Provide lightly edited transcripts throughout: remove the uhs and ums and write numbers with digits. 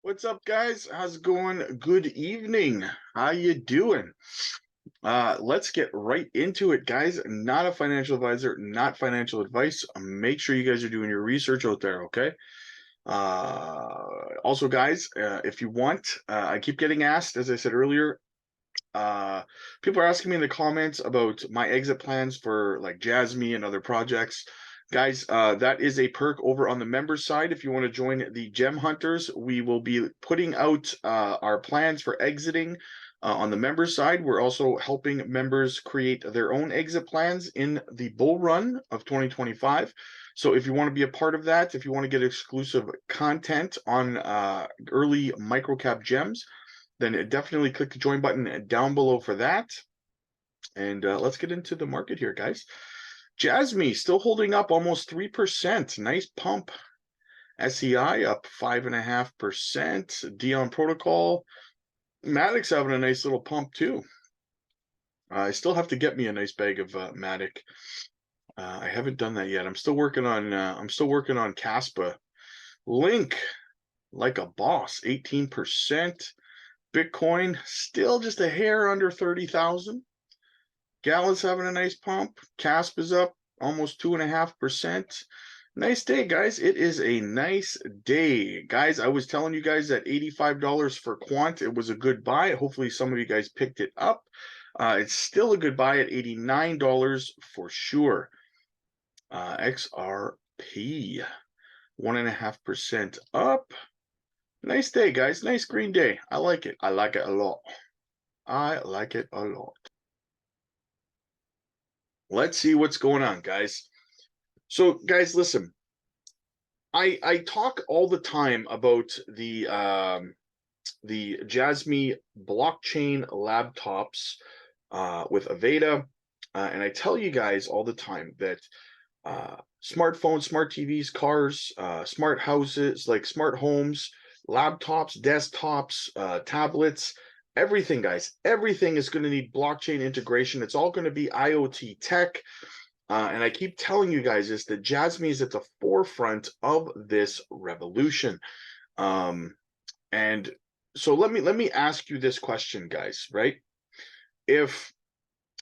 What's up, guys? How's it going? Good evening. How you doing? Let's get right into it, guys. Not a financial advisor, not financial advice. Make sure you guys are doing your research out there, okay? Also, guys, if you want, I keep getting asked, as I said earlier, people are asking me in the comments about my exit plans for like Jasmy and other projects. Guys, that is a perk over on the members side. If you want to join the Gem Hunters, we will be putting out our plans for exiting on the members side. We're also helping members create their own exit plans in the bull run of 2025. So if you want to be a part of that, if you want to get exclusive content on early microcap gems, then definitely click the join button down below for that. And let's get into the market here, guys. Jasmy still holding up almost 3%. Nice pump. SEI up 5.5%. Dion Protocol. Matic's having a nice little pump too. I still have to get me a nice bag of Matic. I haven't done that yet. I'm still working on Caspa. Link, like a boss, 18%. Bitcoin still just a hair under 30,000. Gallon's having a nice pump. CASP is up almost 2.5%. Nice day, guys. It is a nice day. Guys, I was telling you guys that $85 for Quant, it was a good buy. Hopefully some of you guys picked it up. It's still a good buy at $89 for sure. XRP, 1.5% up. Nice day, guys. Nice green day. I like it. I like it a lot. I like it a lot. Let's see what's going on, guys. So, guys, listen. I talk all the time about the Jasmy blockchain laptops with Aveda, and I tell you guys all the time that smartphones, smart TVs, cars, smart houses, like smart homes, laptops, desktops, tablets, everything, guys, everything is going to need blockchain integration. It's all going to be IoT tech. And I keep telling you guys this, that Jasmy is at the forefront of this revolution. And so let me ask you this question, guys, right? If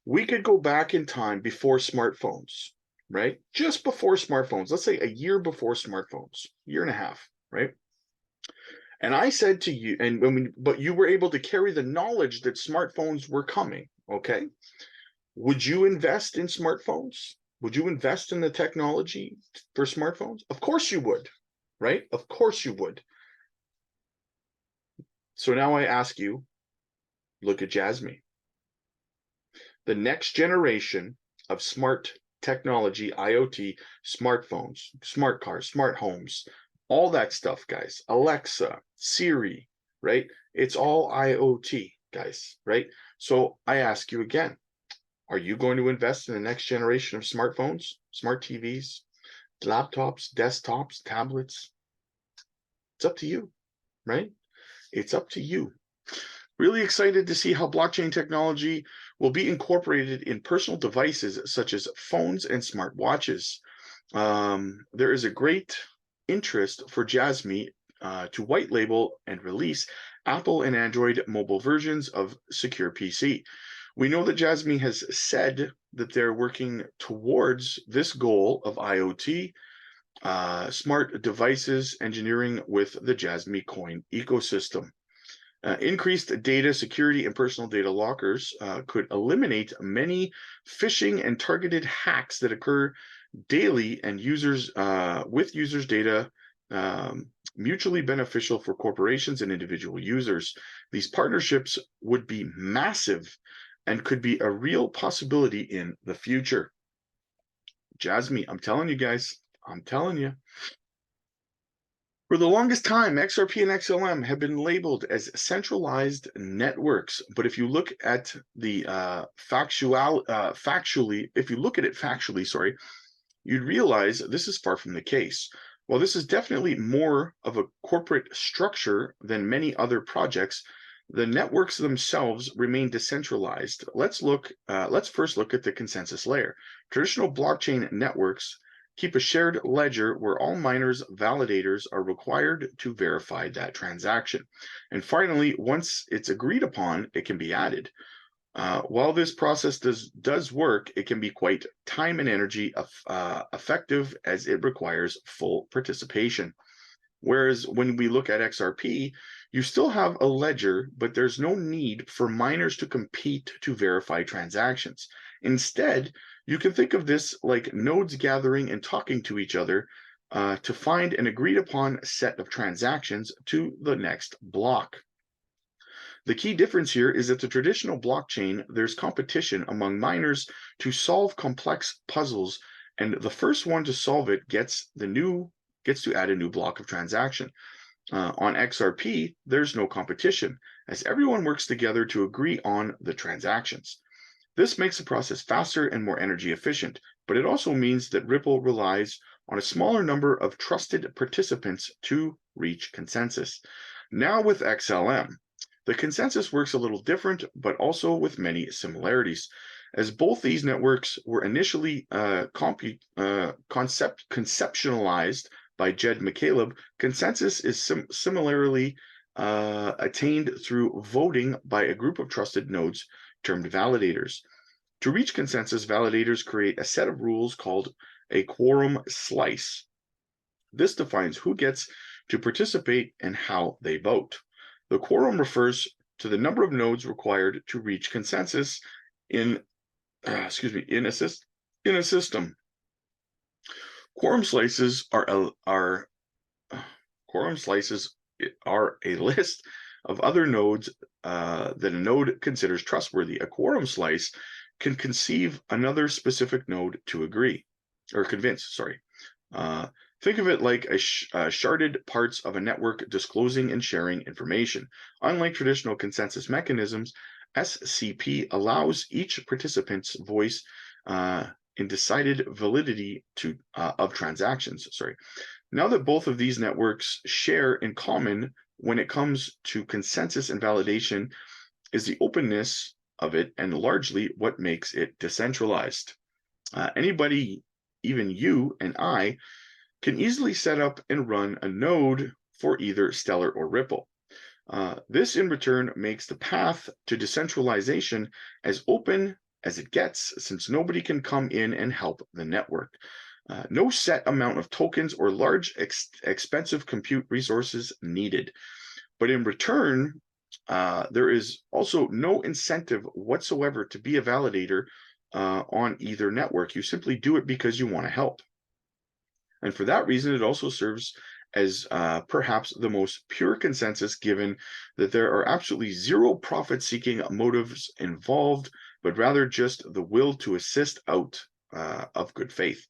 we could go back in time before smartphones, right? Just before smartphones, let's say a year before smartphones, year and a half, right? And I said to you, but you were able to carry the knowledge that smartphones were coming, okay? Would you invest in smartphones? Would you invest in the technology for smartphones? Of course you would, right? Of course you would. So now I ask you, look at Jasmy. The next generation of smart technology, IoT, smartphones, smart cars, smart homes, all that stuff, guys. Alexa, Siri, right? It's all IoT, guys, right? So I ask you again, are you going to invest in the next generation of smartphones, smart TVs, laptops, desktops, tablets? It's up to you, right? It's up to you. Really excited to see how blockchain technology will be incorporated in personal devices such as phones and smart watches. There is a great interest for Jasmy to white label and release Apple and Android mobile versions of Secure PC. We know that Jasmy has said that they're working towards this goal of IoT, smart devices engineering with the Jasmy coin ecosystem. Increased data security and personal data lockers could eliminate many phishing and targeted hacks that occur daily, and users data mutually beneficial for corporations and individual users. These partnerships would be massive and could be a real possibility in the future. Jasmy, I'm telling you guys, I'm telling you. For the longest time, XRP and XLM have been labeled as centralized networks. But if you look at the factually, you'd realize this is far from the case. While this is definitely more of a corporate structure than many other projects, the networks themselves remain decentralized. Let's first look at the consensus layer. Traditional blockchain networks keep a shared ledger where all miners validators are required to verify that transaction. And finally, once it's agreed upon, it can be added. While this process does work, it can be quite time and energy effective as it requires full participation. Whereas when we look at XRP, you still have a ledger, but there's no need for miners to compete to verify transactions. Instead, you can think of this like nodes gathering and talking to each other to find an agreed upon set of transactions to the next block. The key difference here is that the traditional blockchain, there's competition among miners to solve complex puzzles, and the first one to solve it gets to add a new block of transaction. On XRP, there's no competition, as everyone works together to agree on the transactions. This makes the process faster and more energy efficient, but it also means that Ripple relies on a smaller number of trusted participants to reach consensus. Now with XLM, the consensus works a little different, but also with many similarities. As both these networks were initially conceptualized by Jed McCaleb, consensus is similarly attained through voting by a group of trusted nodes termed validators. To reach consensus, validators create a set of rules called a quorum slice. This defines who gets to participate and how they vote. The quorum refers to the number of nodes required to reach consensus in a system. Quorum slices are a list of other nodes that a node considers trustworthy. A quorum slice can conceive another specific node to agree or convince. Think of it like sharded parts of a network disclosing and sharing information. Unlike traditional consensus mechanisms, SCP allows each participant's voice in decided validity of transactions. Now that both of these networks share in common when it comes to consensus and validation is the openness of it, and largely what makes it decentralized. Anybody, even you and I, can easily set up and run a node for either Stellar or Ripple. This in return makes the path to decentralization as open as it gets, since nobody can come in and help the network. No set amount of tokens or large expensive compute resources needed. But in return, there is also no incentive whatsoever to be a validator on either network. You simply do it because you want to help. And for that reason, it also serves as perhaps the most pure consensus, given that there are absolutely zero profit-seeking motives involved, but rather just the will to assist out of good faith.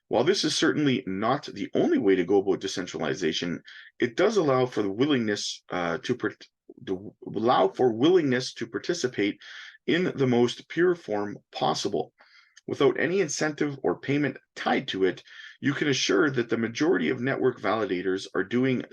While this is certainly not the only way to go about decentralization, it does allow for the willingness to participate in the most pure form possible. Without any incentive or payment tied to it, you can assure that the majority of network validators are doing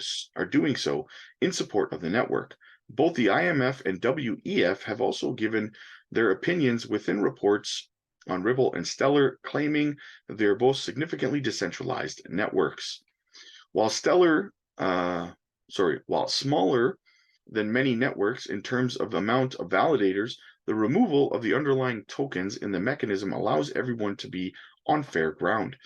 so in support of the network. Both the IMF and WEF have also given their opinions within reports on Ripple and Stellar, claiming that they are both significantly decentralized networks. While smaller than many networks in terms of amount of validators, the removal of the underlying tokens in the mechanism allows everyone to be on fair ground.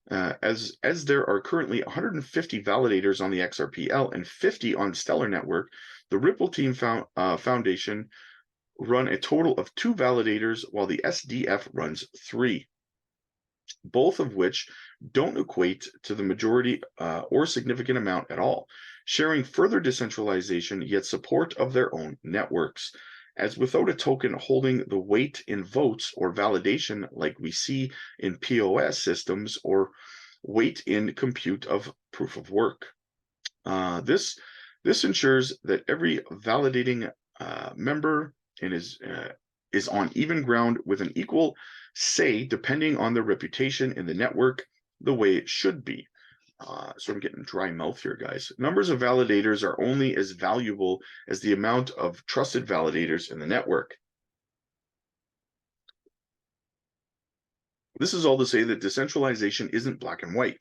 As there are currently 150 validators on the XRPL and 50 on Stellar Network, the Ripple Team Foundation run a total of 2 validators, while the SDF runs 3, both of which don't equate to the majority or significant amount at all, sharing further decentralization yet support of their own networks. As without a token holding the weight in votes or validation like we see in POS systems or weight in compute of proof of work. This ensures that every validating member is on even ground with an equal say depending on their reputation in the network, the way it should be. So I'm getting dry mouth here, guys. Numbers of validators are only as valuable as the amount of trusted validators in the network. This is all to say that decentralization isn't black and white,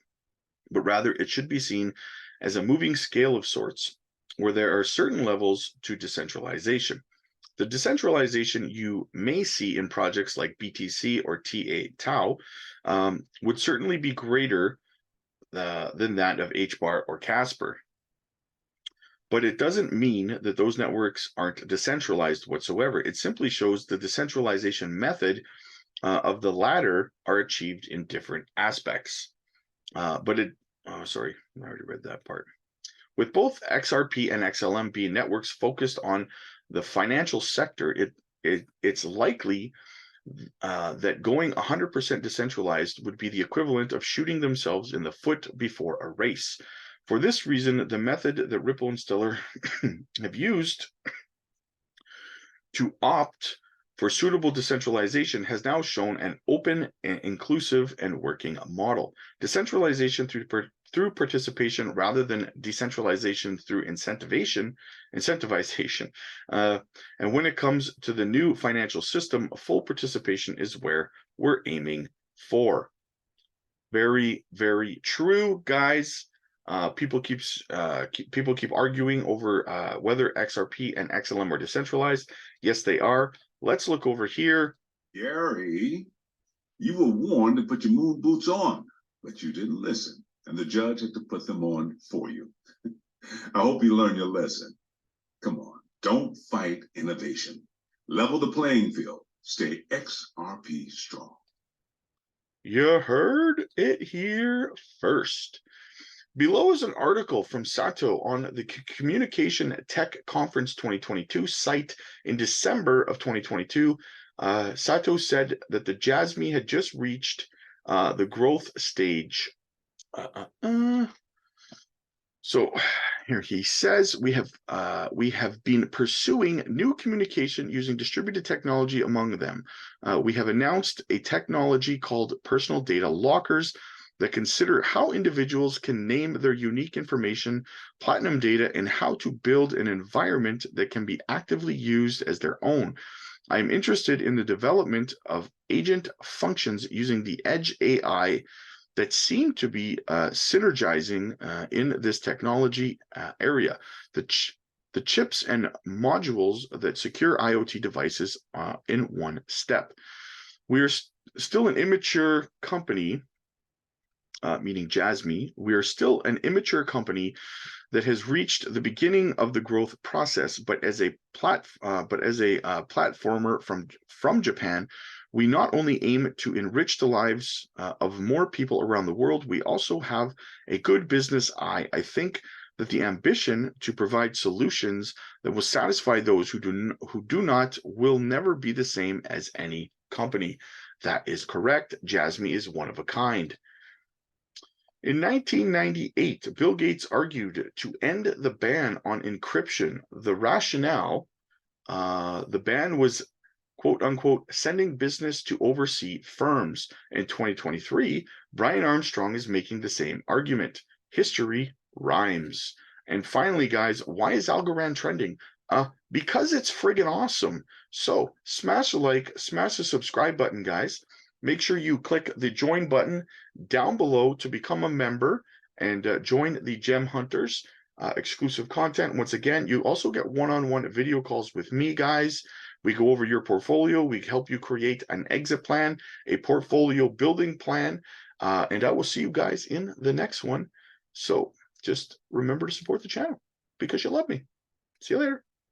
but rather it should be seen as a moving scale of sorts, where there are certain levels to decentralization. The decentralization you may see in projects like BTC or TA Tau would certainly be greater than that of HBAR or Casper. But it doesn't mean that those networks aren't decentralized whatsoever. It simply shows the decentralization method of the latter are achieved in different aspects. Sorry, I already read that part. With both XRP and XLM being networks focused on the financial sector, it's likely that going 100% decentralized would be the equivalent of shooting themselves in the foot before a race. For this reason, the method that Ripple and Stellar have used to opt for suitable decentralization has now shown an open, and inclusive, and working model. Decentralization through participation rather than decentralization through incentivization. And when it comes to the new financial system, full participation is where we're aiming for. Very, very true, guys. People keep arguing over whether XRP and XLM are decentralized. Yes, they are. Let's look over here. Gary, you were warned to put your moon boots on, but you didn't listen, and the judge had to put them on for you. I hope you learned your lesson. Come on, don't fight innovation. Level the playing field. Stay XRP strong. You heard it here first. Below is an article from Sato on the Communication Tech Conference 2022 site in December of 2022. Sato said that the Jasmy had just reached the growth stage. So here he says, we have been pursuing new communication using distributed technology among them. We have announced a technology called personal data lockers that consider how individuals can name their unique information, platinum data, and how to build an environment that can be actively used as their own. I am interested in the development of agent functions using the edge AI that seem to be synergizing in this technology area. The chips and modules that secure IoT devices in one step. We are still an immature company, meaning Jasmy. We are still an immature company that has reached the beginning of the growth process, but as a platformer from Japan, we not only aim to enrich the lives of more people around the world, we also have a good business eye. I think that the ambition to provide solutions that will satisfy those who do not will never be the same as any company. That is correct. Jasmy is one of a kind. In 1998, Bill Gates argued to end the ban on encryption. The rationale, the ban was quote unquote, sending business to oversee firms. In 2023, Brian Armstrong is making the same argument. History rhymes. And finally, guys, why is Algorand trending? Because it's friggin' awesome. So smash a like, smash the subscribe button, guys. Make sure you click the join button down below to become a member and join the Gem Hunters. Exclusive content. Once again, you also get one-on-one video calls with me, guys. We go over your portfolio. We help you create an exit plan, a portfolio building plan, and I will see you guys in the next one. So just remember to support the channel because you love me. See you later.